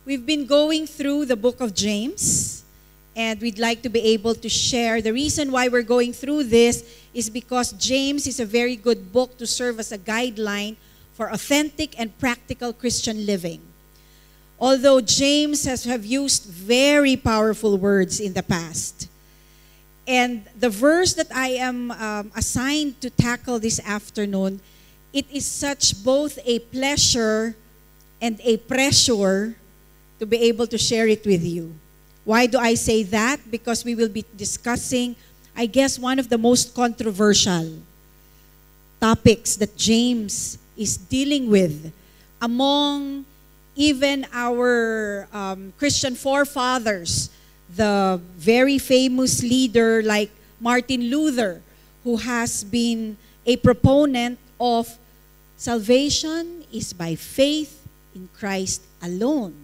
We've been going through the book of James, and we'd like to be able to share. The reason why we're going through this is because James is a very good book to serve as a guideline for authentic and practical Christian living. Although James have used very powerful words in the past. And the verse that I am assigned to tackle this afternoon, it is such both a pleasure and a pressure to be able to share it with you. Why do I say that? Because we will be discussing, I guess, one of the most controversial topics that James is dealing with among even our Christian forefathers, the very famous leader like Martin Luther, who has been a proponent of salvation is by faith in Christ alone.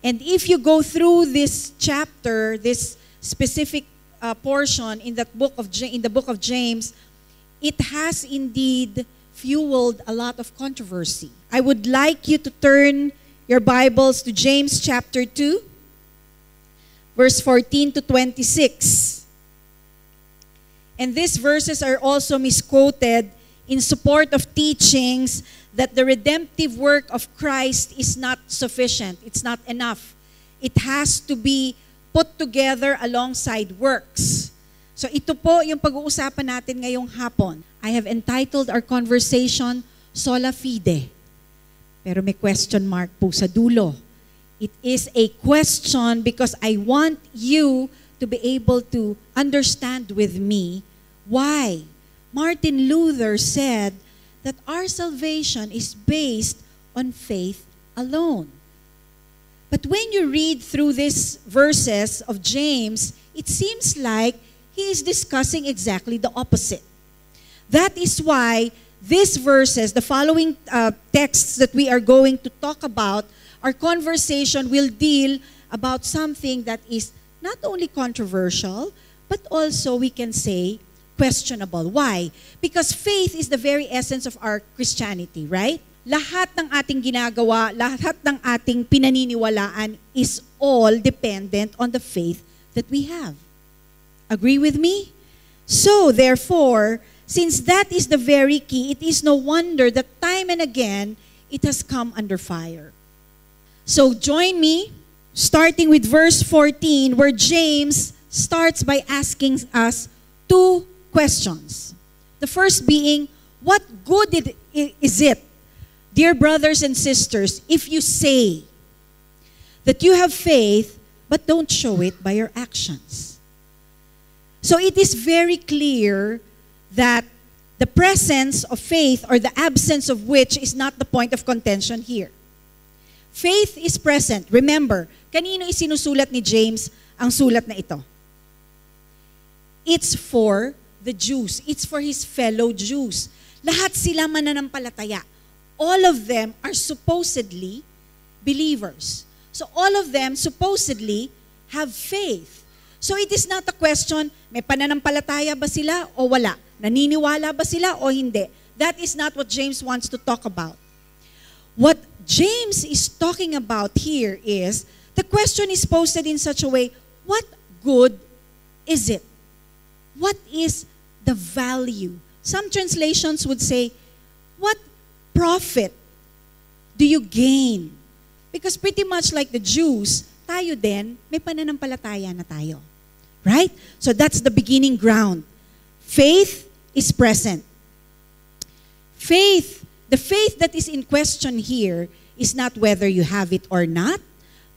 And if you go through this chapter, this specific portion in the book of James, it has indeed fueled a lot of controversy. I would like you to turn your Bibles to James chapter 2, verse 14 to 26. And these verses are also misquoted in support of teachings that the redemptive work of Christ is not sufficient. It's not enough. It has to be put together alongside works. So ito po yung pag-uusapan natin ngayong hapon. I have entitled our conversation, Sola Fide. Pero may question mark po sa dulo. It is a question because I want you to be able to understand with me why Martin Luther said that our salvation is based on faith alone. But when you read through these verses of James, it seems like he is discussing exactly the opposite. That is why these verses, the following texts that we are going to talk about, our conversation will deal about something that is not only controversial, but also we can say questionable. Why? Because faith is the very essence of our Christianity, right? Lahat ng ating ginagawa, lahat ng ating pinaniniwalaan is all dependent on the faith that we have. Agree with me? So, therefore, since that is the very key, it is no wonder that time and again, it has come under fire. So, join me, starting with verse 14, where James starts by asking us two questions. The first being, what good is it, dear brothers and sisters, if you say that you have faith but don't show it by your actions? So it is very clear that the presence of faith or the absence of which is not the point of contention here. Faith is present. Remember, kanino isinusulat ni James ang sulat na ito? It's for the Jews. It's for his fellow Jews. Lahat sila mananampalataya. All of them are supposedly believers. So all of them supposedly have faith. So it is not a question, may pananampalataya ba sila o wala? Naniniwala ba sila o hindi? That is not what James wants to talk about. What James is talking about here is, the question is posted in such a way, what good is it? What is the value? Some translations would say, what profit do you gain? Because pretty much like the Jews, tayo din, may pananampalataya na tayo. Right? So that's the beginning ground. Faith is present. Faith, the faith that is in question here is not whether you have it or not,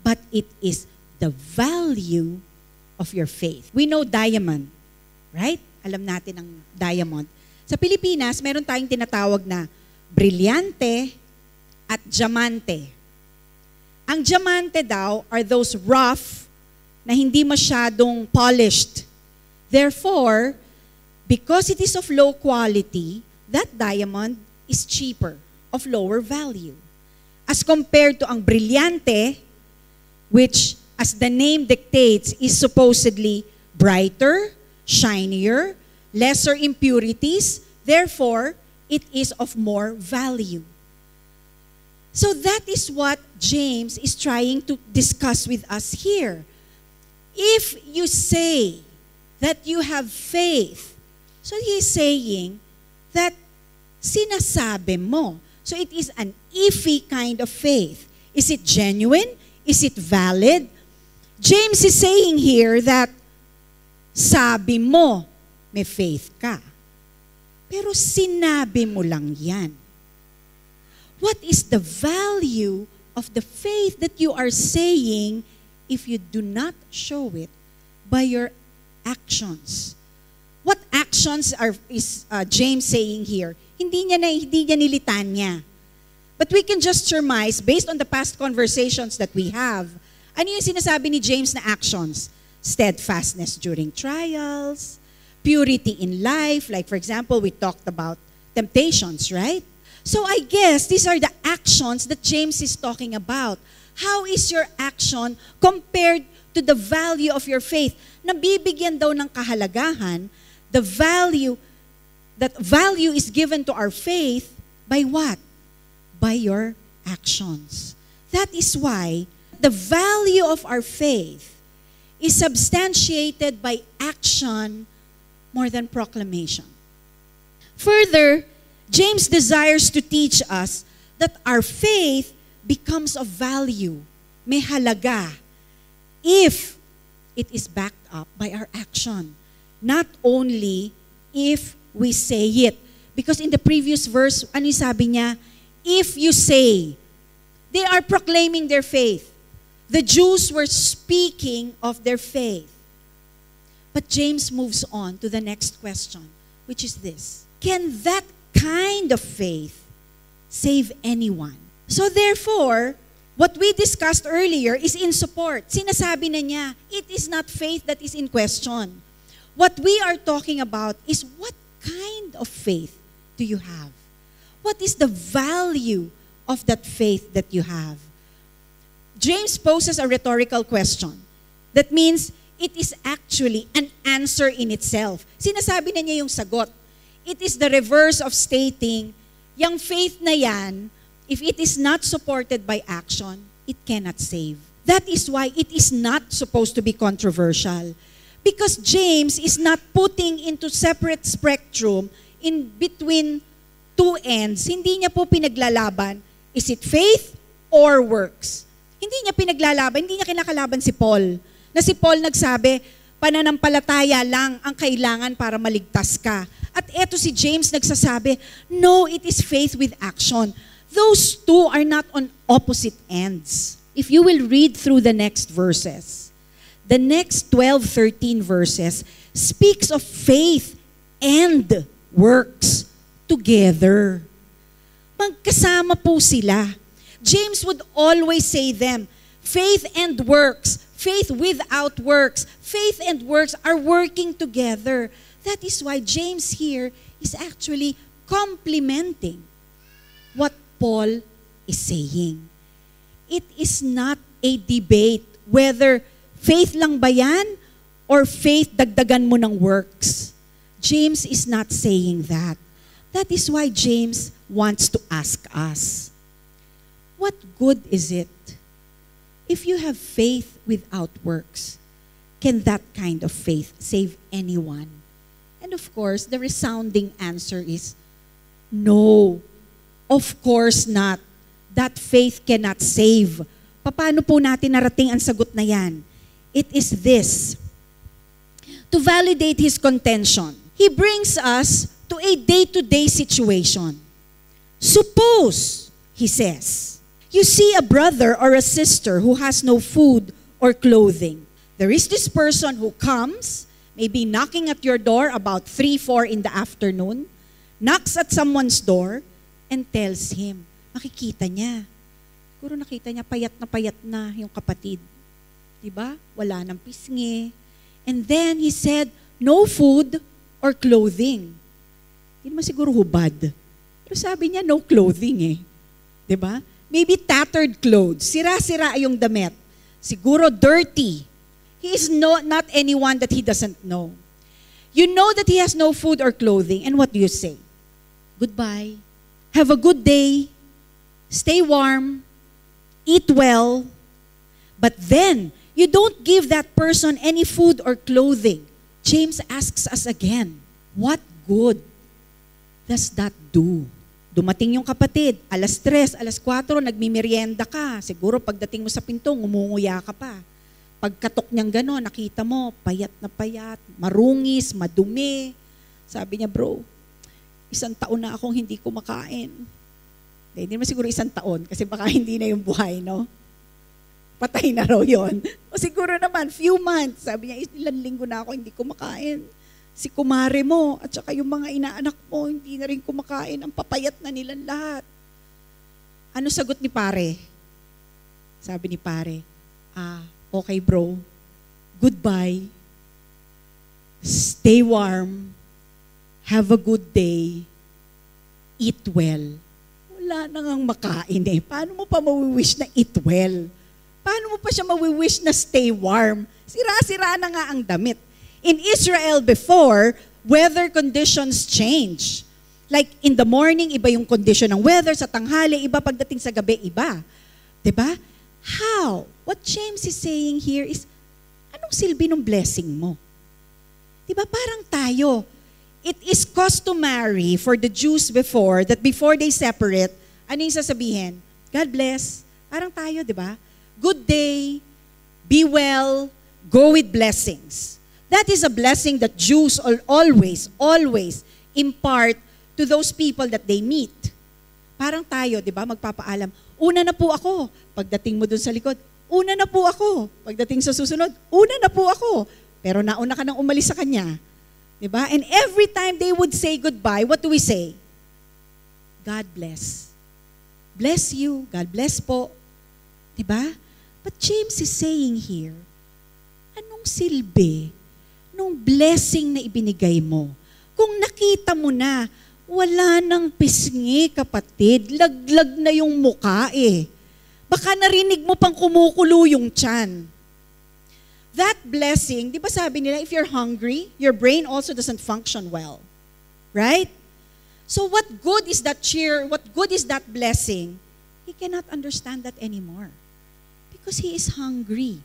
but it is the value of your faith. We know diamond, right? Alam natin ang diamond. Sa Pilipinas, meron tayong tinatawag na brilyante at diamante. Ang diamante daw are those rough na hindi masyadong polished. Therefore, because it is of low quality, that diamond is cheaper, of lower value. As compared to ang brilyante, which, as the name dictates, is supposedly brighter, shinier, lesser impurities, therefore, it is of more value. So that is what James is trying to discuss with us here. If you say that you have faith, so he's saying that sinasabi mo. So it is an iffy kind of faith. Is it genuine? Is it valid? James is saying here that sabi mo may faith ka. Pero sinabi mo lang yan. What is the value of the faith that you are saying if you do not show it by your actions? What actions is James saying here? Hindi niya nilitan niya. But we can just surmise, based on the past conversations that we have, ano yung sinasabi ni James na actions? Steadfastness during trials, purity in life, like for example, we talked about temptations, right? So I guess these are the actions that James is talking about. How is your action compared to the value of your faith? Nabibigyan daw ng kahalagahan, the value, that value is given to our faith by what? By your actions. That is why the value of our faith is substantiated by action more than proclamation. Further, James desires to teach us that our faith becomes of value, may halaga, if it is backed up by our action. Not only if we say it. Because in the previous verse, ano yung sabi niya? If you say, they are proclaiming their faith. The Jews were speaking of their faith. But James moves on to the next question, which is this. Can that kind of faith save anyone? So therefore, what we discussed earlier is in support. Sinasabi na niya, it is not faith that is in question. What we are talking about is what kind of faith do you have? What is the value of that faith that you have? James poses a rhetorical question. That means it is actually an answer in itself. Sinasabi na niya yung sagot. It is the reverse of stating, yung faith na yan, if it is not supported by action, it cannot save. That is why it is not supposed to be controversial. Because James is not putting into separate spectrum in between two ends. Hindi niya po pinaglalaban, is it faith or works? Hindi niya pinaglalaban, hindi niya kinakalaban si Paul. Na si Paul nagsabi, pananampalataya lang ang kailangan para maligtas ka. At eto si James nagsasabi, no, it is faith with action. Those two are not on opposite ends. If you will read through the next verses, the next 12, 13 verses speaks of faith and works together. Magkasama po sila. James would always say them, faith and works, faith without works, faith and works are working together. That is why James here is actually complementing what Paul is saying. It is not a debate whether faith lang ba yan or faith dagdagan mo ng works. James is not saying that. That is why James wants to ask us, what good is it if you have faith without works? Can that kind of faith save anyone? And of course, the resounding answer is, no, of course not. That faith cannot save. Paano po natin narating ang sagot na yan? It is this. To validate his contention, he brings us to a day-to-day situation. Suppose, he says, you see a brother or a sister who has no food or clothing. There is this person who comes, maybe knocking at your door about 3, 4 in the afternoon, knocks at someone's door, and tells him, makikita niya. Siguro nakita niya, payat na yung kapatid. Diba? Wala nang pisngi. And then he said, no food or clothing. Hindi naman siguro hubad. Pero sabi niya, no clothing eh. Diba? Maybe tattered clothes. Sira-sira yung damit. Siguro dirty. He is not anyone that he doesn't know. You know that he has no food or clothing. And what do you say? Goodbye. Have a good day. stay warm, eat well, but then you don't give that person any food or clothing. James asks us again, what good does that do? Dumating yung kapatid, 3:00, 4:00, nagmimerienda ka. Siguro pagdating mo sa pinto, ngumunguya ka pa. Pagkatok niyang gano'n, nakita mo, payat na payat, marungis, madumi. Sabi niya, bro, 1 taon na akong hindi kumakain. Hindi naman siguro 1 taon, kasi baka hindi na yung buhay, no? Patay na raw yun. O siguro naman, few months. Sabi niya, 1 linggo na ako hindi kumakain. Si kumare mo at saka yung mga inaanak mo, hindi na rin kumakain. Ang papayat na nilang lahat. Ano sagot ni pare? Sabi ni pare, okay bro, goodbye, stay warm, have a good day, eat well. Wala na ngang makain eh. Paano mo pa mawiwish na eat well? Paano mo pa siya mawiwish na stay warm? Sira-sira na nga ang damit. In Israel before, weather conditions change. Like in the morning, iba yung condition ng weather. Sa tanghali, iba. Pagdating sa gabi, iba. Diba? How? What James is saying here is, anong silbi ng blessing mo? Diba? Parang tayo. It is customary for the Jews before that before they separate, ano yung sasabihin? God bless. Parang tayo, diba? Good day, be well, go with blessings. That is a blessing that Jews always impart to those people that they meet. Parang tayo, di ba, magpapaalam, una na po ako. Pagdating mo dun sa likod, una na po ako. Pagdating sa susunod, una na po ako. Pero nauna ka nang umalis sa kanya. Di ba? And every time they would say goodbye, what do we say? God bless. Bless you. God bless po. Di ba? But James is saying here, anong silbi nung blessing na ibinigay mo? Kung nakita mo na, wala nang pisngi, kapatid. Laglag na yung muka eh. Baka narinig mo pang kumukulo yung tiyan. That blessing, di ba sabi nila, if you're hungry, your brain also doesn't function well. Right? So what good is that cheer? What good is that blessing? He cannot understand that anymore. Because he is hungry.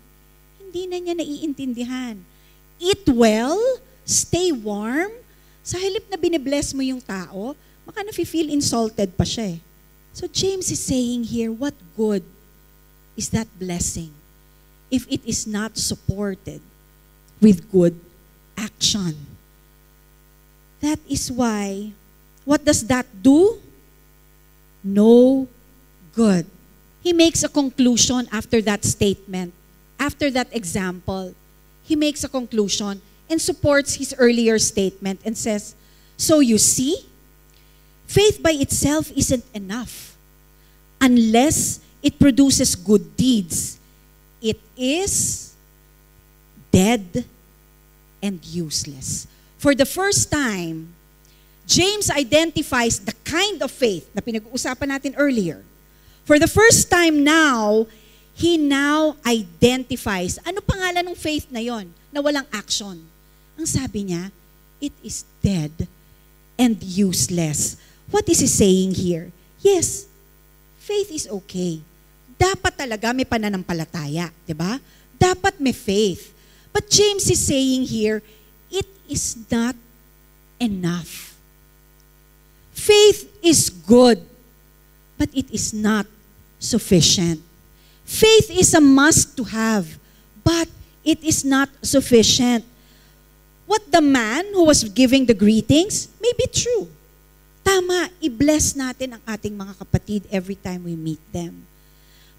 Hindi na niya naiintindihan. Eat well, stay warm. Sa halip na binibless mo yung tao, baka na-feel insulted pa siya eh. So James is saying here, what good is that blessing if it is not supported with good action? That is why, what does that do? No good. He makes a conclusion after that statement, after that example. He makes a conclusion and supports his earlier statement and says, so you see, faith by itself isn't enough unless it produces good deeds. It is dead and useless. For the first time, James identifies the kind of faith na pinag-uusapan natin earlier. For the first time now, he now identifies, ano pangalan ng faith na yon na walang action? Ang sabi niya, it is dead and useless. What is he saying here? Yes, faith is okay. Dapat talaga may pananampalataya, di ba? Dapat may faith. But James is saying here, it is not enough. Faith is good, but it is not sufficient. Faith is a must to have, but it is not sufficient. What the man who was giving the greetings may be true. Tama, i-bless natin ang ating mga kapatid every time we meet them.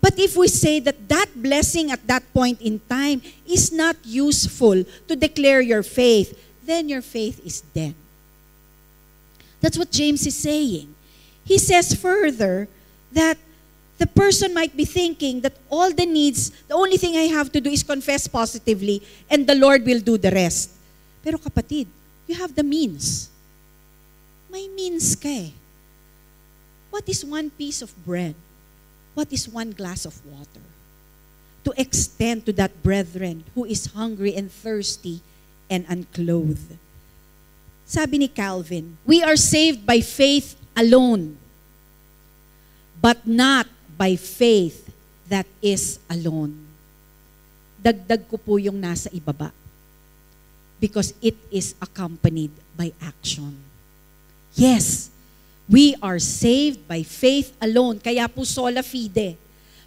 But if we say that that blessing at that point in time is not useful to declare your faith, then your faith is dead. That's what James is saying. He says further that the person might be thinking that all the needs, the only thing I have to do is confess positively and the Lord will do the rest. Pero kapatid, you have the means. May means ka eh. What is one piece of bread? What is one glass of water? To extend to that brethren who is hungry and thirsty and unclothed. Sabi ni Calvin, we are saved by faith alone. but not by faith that is alone. Dagdag ko po yung nasa ibaba. Because it is accompanied by action. Yes, we are saved by faith alone. Kaya po sola fide.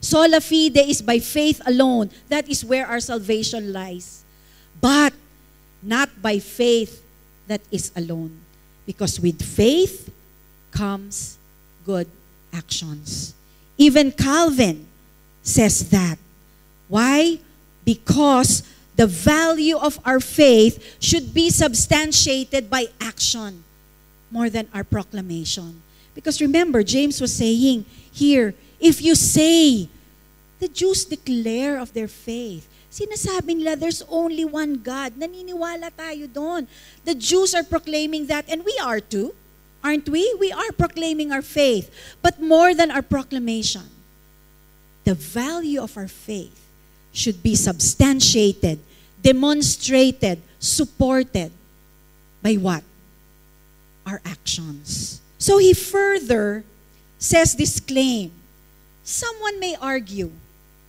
Sola fide is by faith alone. That is where our salvation lies. But not by faith that is alone. Because with faith comes good actions. Even Calvin says that. Why? Because the value of our faith should be substantiated by action more than our proclamation. Because remember, James was saying here, if you say, the Jews declare of their faith. Sinasabi nila, there's only one God. Naniniwala tayo doon. The Jews are proclaiming that, and we are too. Aren't we? We are proclaiming our faith. But more than our proclamation, the value of our faith should be substantiated, demonstrated, supported by what? Our actions. So he further says this claim. Someone may argue,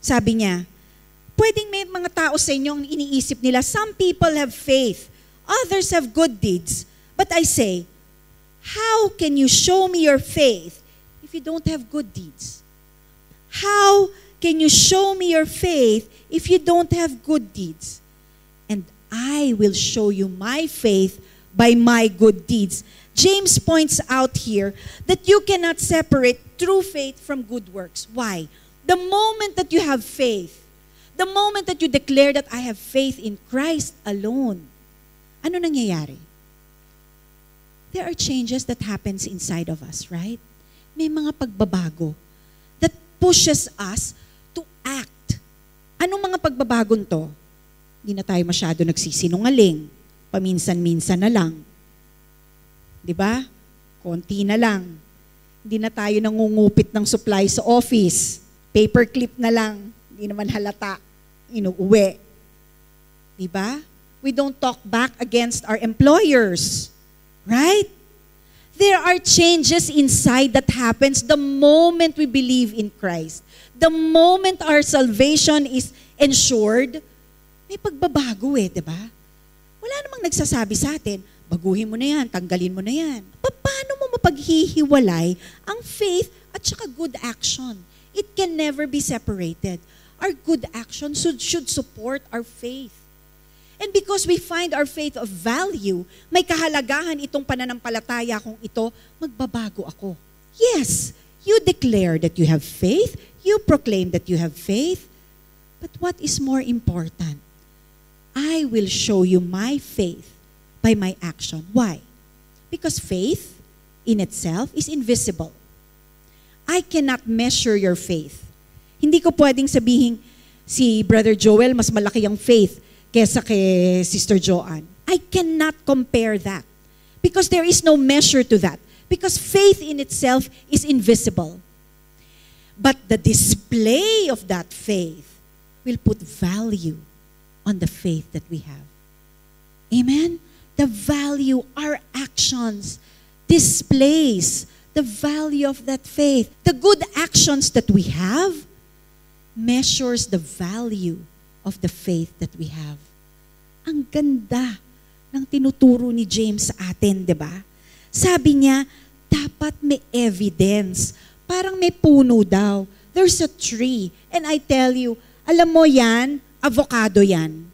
sabi niya, pwedeng may mga tao sa inyo ang iniisip nila, some people have faith, others have good deeds. But I say, how can you show me your faith if you don't have good deeds? How can you show me your faith if you don't have good deeds? And I will show you my faith by my good deeds. James points out here that you cannot separate true faith from good works. Why? The moment that you have faith, the moment that you declare that I have faith in Christ alone, ano nangyayari? There are changes that happens inside of us, right? May mga pagbabago that pushes us to act. Anong mga pagbabagong to? Hindi na tayo masyado nagsisinungaling. Paminsan-minsan na lang. 'Di ba? Konti na lang. Hindi na tayo nangungupit ng supply sa office. Paperclip na lang. Hindi naman halata. Inuuwi. 'Di ba? We don't talk back against our employers. Right? There are changes inside that happens the moment we believe in Christ. The moment our salvation is ensured, may pagbabago 'di ba? Wala namang nagsasabi sa atin, baguhin mo na yan, tanggalin mo na yan. Paano mo mapaghihiwalay ang faith at saka good action? It can never be separated. Our good action should support our faith. And because we find our faith of value, may kahalagahan itong pananampalataya kung ito, magbabago ako. Yes, you declare that you have faith, you proclaim that you have faith, but what is more important? I will show you my faith by my action. Why? Because faith in itself is invisible. I cannot measure your faith. Hindi ko pwedeng sabihin si Brother Joel mas malaki ang faith kesa kay Sister Joanne. I cannot compare that because there is no measure to that. Because faith in itself is invisible. But the display of that faith will put value on the faith that we have. Amen? The value, our actions displays the value of that faith. The good actions that we have measures the value of the faith that we have. Ang ganda ng tinuturo ni James sa atin, 'di ba? Sabi niya, dapat may evidence. Parang may puno daw. There's a tree. And I tell you, alam mo yan, avocado yan.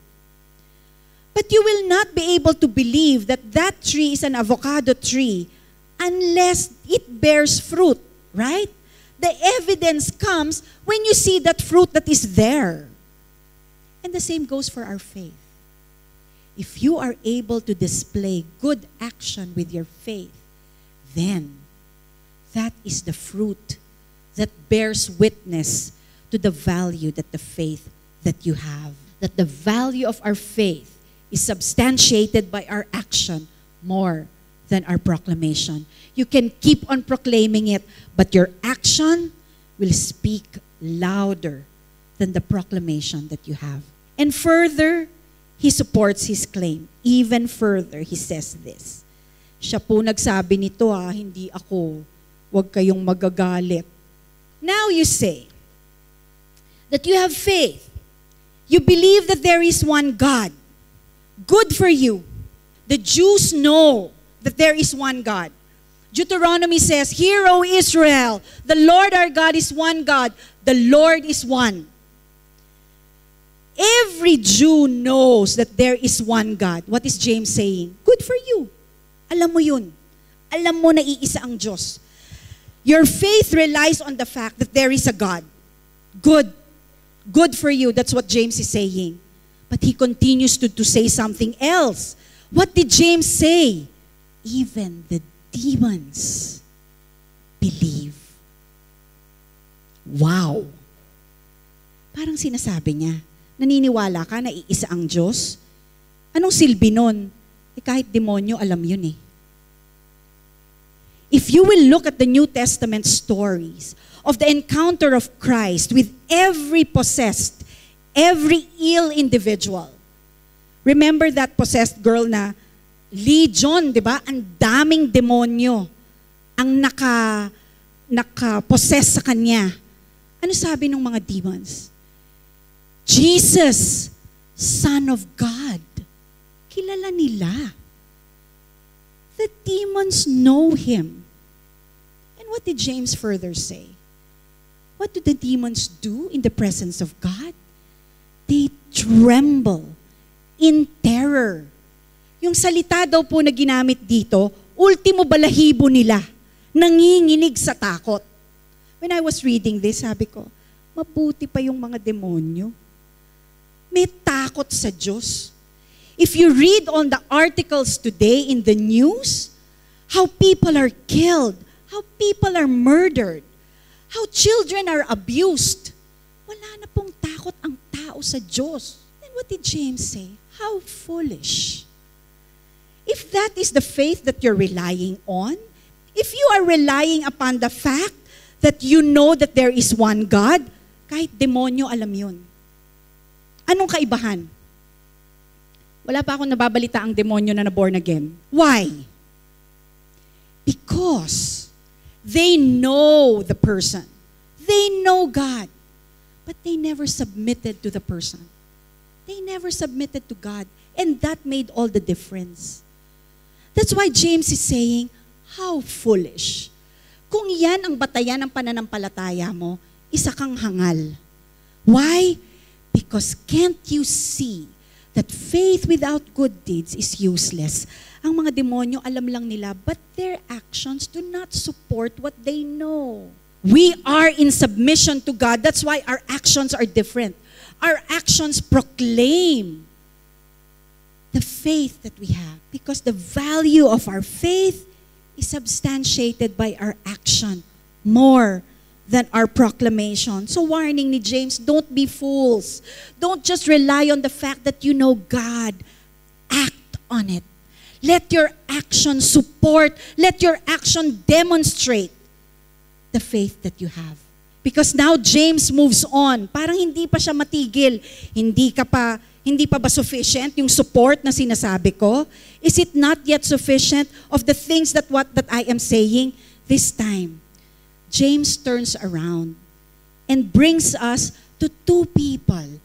But you will not be able to believe that that tree is an avocado tree unless it bears fruit, right? The evidence comes when you see that fruit that is there. And the same goes for our faith. If you are able to display good action with your faith, then that is the fruit that bears witness to the value that the faith that you have. That the value of our faith is substantiated by our action more than our proclamation. You can keep on proclaiming it, but your action will speak louder than the proclamation that you have. And further, he supports his claim. Even further, he says this. Siya po nagsabi nito hindi ako. Huwag kayong magagalit. Now you say that you have faith. You believe that there is one God. Good for you. The Jews know that there is one God. Deuteronomy says, "Hear, O Israel, the Lord our God is one God. The Lord is one." Every Jew knows that there is one God. What is James saying? Good for you. Alam mo yun. Alam mo na iisa ang Diyos. Your faith relies on the fact that there is a God. Good. Good for you. That's what James is saying. But he continues to say something else. What did James say? Even the demons believe. Wow. Parang sinasabi niya, naniniwala ka na iisa ang Diyos? Anong silbi nun? Kahit demonyo, alam yun eh. If you will look at the New Testament stories of the encounter of Christ with every possessed, every ill individual. Remember that possessed girl na legion, di ba? Ang daming demonyo ang naka-possess sa kanya. Ano sabi ng mga demons? Jesus, Son of God. Kilala nila. The demons know Him. And what did James further say? What do the demons do in the presence of God? They tremble in terror. Yung salita daw po na ginamit dito, ultimo balahibo nila, nanginginig sa takot. When I was reading this, sabi ko, mabuti pa yung mga demonyo. May takot sa Diyos. If you read on the articles today in the news, how people are killed, how people are murdered, how children are abused, wala na pong takot ang tao sa Diyos. And what did James say? How foolish. If that is the faith that you're relying on, if you are relying upon the fact that you know that there is one God, kahit demonyo alam yun. Anong kaibahan? Wala pa akong nababalita ang demonyo na born again. Why? Because they know the person. They know God. But they never submitted to the person. They never submitted to God. And that made all the difference. That's why James is saying, how foolish. Kung yan ang batayan ng pananampalataya mo, isa kang hangal. Why? Because can't you see that faith without good deeds is useless? Ang mga demonyo, alam lang nila, but their actions do not support what they know. We are in submission to God. That's why our actions are different. Our actions proclaim the faith that we have. Because the value of our faith is substantiated by our action more than our proclamation. So warning ni James, don't be fools. Don't just rely on the fact that you know God. Act on it. Let your action support, let your action demonstrate the faith that you have. Because now James moves on. Parang hindi pa siya matigil. Hindi pa ba sufficient yung support na sinasabi ko? Is it not yet sufficient of the things that I am saying? This time, James turns around and brings us to two people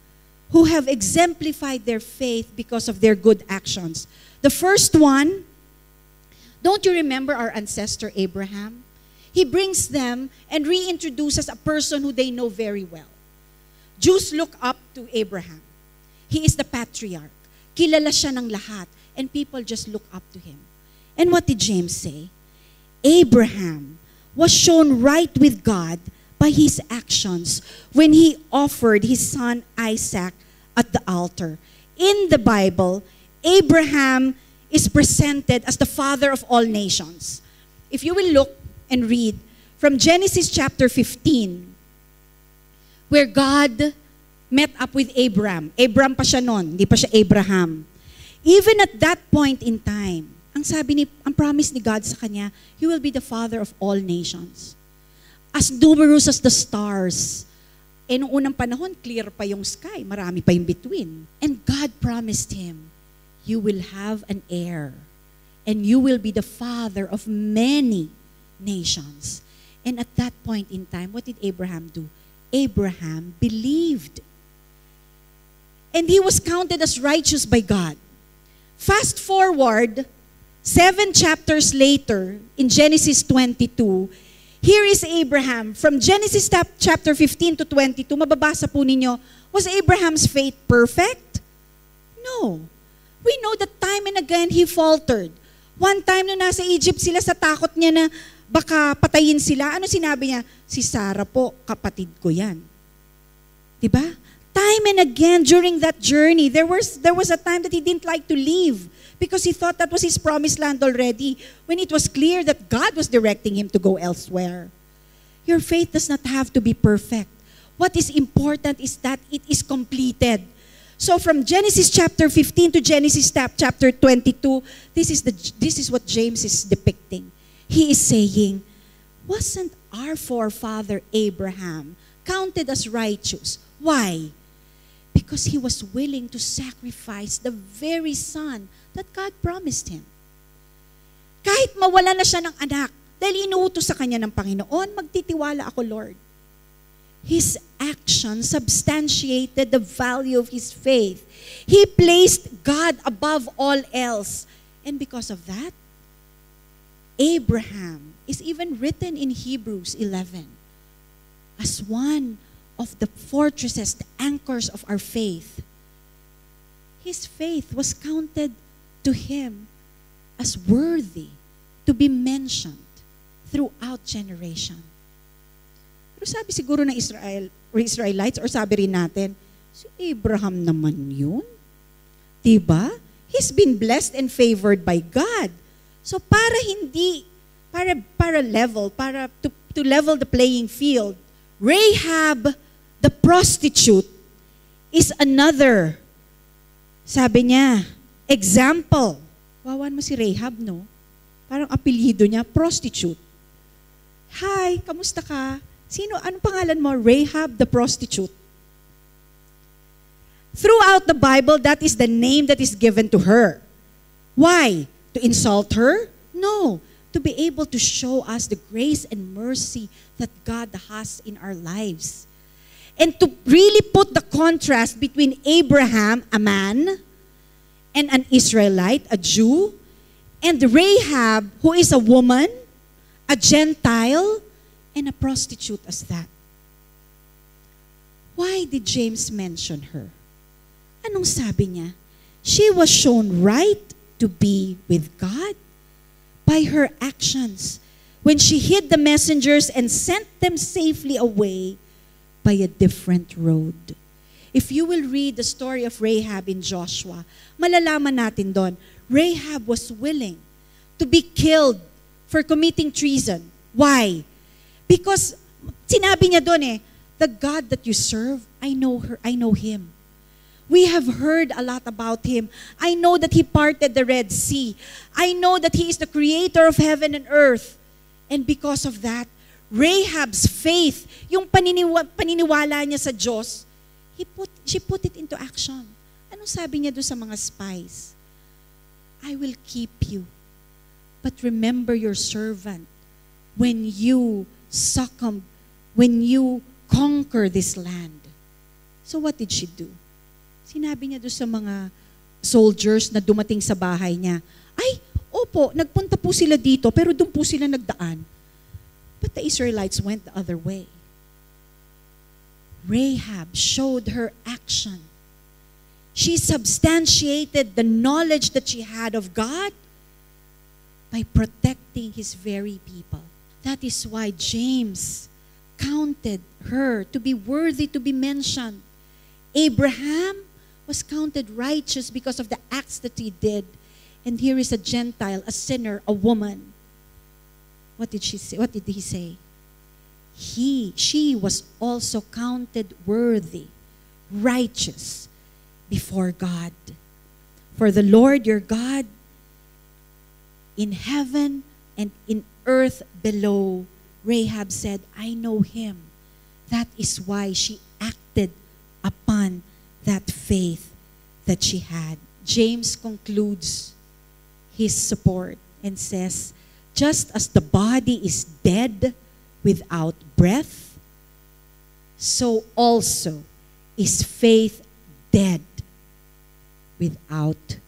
who have exemplified their faith because of their good actions. The first one, don't you remember our ancestor Abraham? He brings them and reintroduces a person who they know very well. Jews look up to Abraham. He is the patriarch. Kilala siya ng lahat. And people just look up to him. And what did James say? Abraham was shown right with God by his actions when he offered his son Isaac at the altar. In the Bible, Abraham is presented as the father of all nations. If you will look and read from Genesis chapter 15, where God met up with Abram. Abram pa siya nun, hindi pa siya Abraham. Even at that point in time, ang promise ni God sa kanya, you will be the father of all nations. As numerous as the stars. Eh, noong unang panahon, clear pa yung sky, marami pa yung between. And God promised him, you will have an heir, and you will be the father of many nations. And at that point in time, what did Abraham do? Abraham believed. And he was counted as righteous by God. Fast forward, 7 chapters later, in Genesis 22, here is Abraham. From Genesis chapter 15 to 22, mababasa po ninyo, was Abraham's faith perfect? No. We know that time and again, he faltered. One time na nasa Egypt sila, sa takot niya na baka patayin sila, ano sinabi niya? Si Sarah po, kapatid ko yan. Diba? Time and again, during that journey, there was a time that he didn't like to leave because he thought that was his promised land already when it was clear that God was directing him to go elsewhere. Your faith does not have to be perfect. What is important is that it is completed. So from Genesis chapter 15 to Genesis chapter 22, this is what James is depicting. He is saying, wasn't our forefather Abraham counted as righteous? Why? Because he was willing to sacrifice the very son that God promised him. Kahit mawala na siya ng anak, dahil inuutos sa kanya ng Panginoon, magtitiwala ako, Lord. His action substantiated the value of his faith. He placed God above all else. And because of that, Abraham is even written in Hebrews 11 as one of the fortresses, the anchors of our faith. His faith was counted to him as worthy to be mentioned throughout generation. Pero sabi siguro ng Israelites, or sabi rin natin, si Abraham naman yun. Diba? He's been blessed and favored by God. So para to level the playing field, Rahab, the prostitute, is another, sabi niya, example. Wawan mo si Rahab, no? Parang apelyido niya, prostitute. Hi, kamusta ka? Anong pangalan mo? Rahab, the prostitute. Throughout the Bible, that is the name that is given to her. Why? To insult her? No. To be able to show us the grace and mercy that God has in our lives. And to really put the contrast between Abraham, a man, and an Israelite, a Jew, and Rahab, who is a woman, a Gentile, and a prostitute as that. Why did James mention her? Anong sabi niya? She was shown right to be with God by her actions when she hid the messengers and sent them safely away by a different road. If you will read the story of Rahab in Joshua, malalaman natin doon, Rahab was willing to be killed for committing treason. Why? Because sinabi niya doon the God that you serve, I know Him. We have heard a lot about Him. I know that He parted the Red Sea. I know that He is the creator of heaven and earth. And because of that, Rahab's faith, yung paniniwala niya sa Diyos, she put it into action. Anong sabi niya doon sa mga spies? I will keep you. But remember your servant when you succumb, when you conquer this land. So what did she do? Sinabi niya doon sa mga soldiers na dumating sa bahay niya, ay, opo, nagpunta po sila dito, pero doon po sila nagdaan. But the Israelites went the other way. Rahab showed her action. She substantiated the knowledge that she had of God by protecting His very people. That is why James counted her to be worthy to be mentioned. Abraham was counted righteous because of the acts that he did. And here is a Gentile, a sinner, a woman. What did she say? What did he say? She was also counted worthy, righteous before God. For the Lord your God in heaven and in earth below, Rahab said, I know Him. That is why she acted upon that faith that she had. James concludes his support and says, just as the body is dead without breath, so also is faith dead without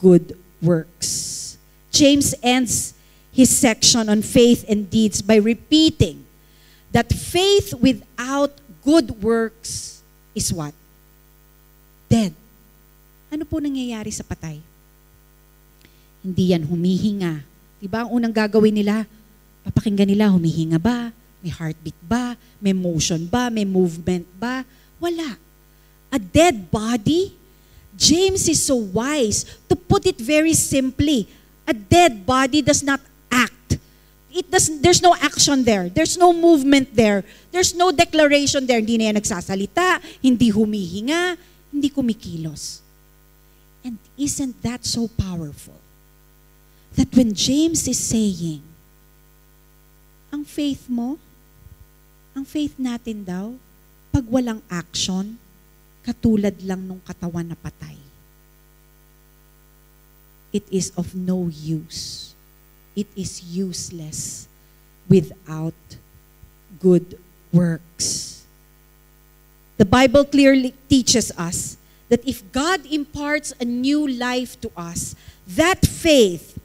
good works. James ends his section on faith and deeds by repeating that faith without good works is what? Dead. Ano po nangyayari sa patay? Hindi yan humihinga. Diba? Ang unang gagawin nila, papakinggan nila, humihinga ba? May heartbeat ba? May motion ba? May movement ba? Wala. A dead body? James is so wise to put it very simply. A dead body does not act. There's no action there. There's no movement there. There's no declaration there. Hindi na yan nagsasalita, hindi humihinga, hindi kumikilos. And isn't that so powerful? That when James is saying, ang faith mo, ang faith natin daw, pag walang action, katulad lang nung katawan na patay. It is of no use. It is useless without good works. The Bible clearly teaches us that if God imparts a new life to us, that faith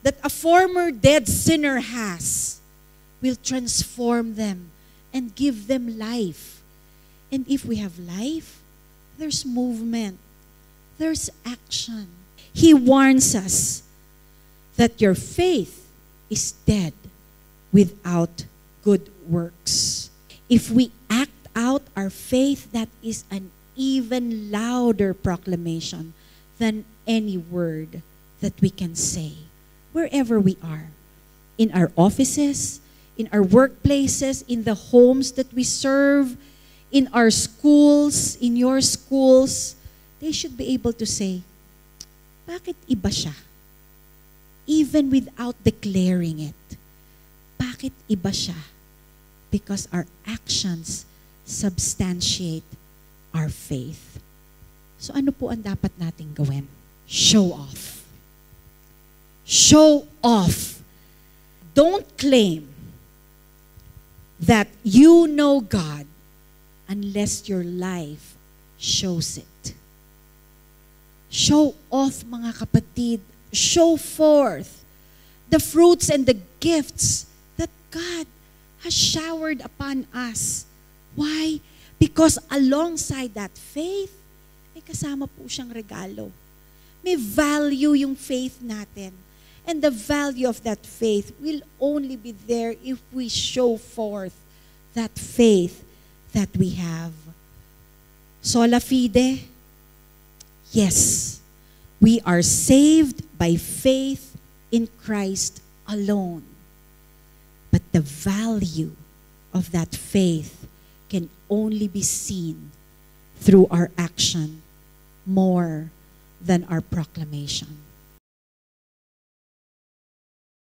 that a former dead sinner has will transform them and give them life. And if we have life, there's movement, there's action. He warns us that your faith is dead without good works. If we act out our faith, that is an even louder proclamation than any word that we can say, wherever we are, in our offices, in our workplaces, in the homes that we serve, in our schools, in your schools. They should be able to say, bakit iba siya? Even without declaring it. Bakit iba siya? Because our actions substantiate our faith. So ano po ang dapat nating gawin? Show off. Show off. Don't claim that you know God unless your life shows it. Show off, mga kapatid. Show forth the fruits and the gifts that God has showered upon us. Why? Because alongside that faith, may kasama po siyang regalo. May value yung faith natin. And the value of that faith will only be there if we show forth that faith that we have. Sola fide? Yes. We are saved by faith in Christ alone. But the value of that faith can only be seen through our action more than our proclamation.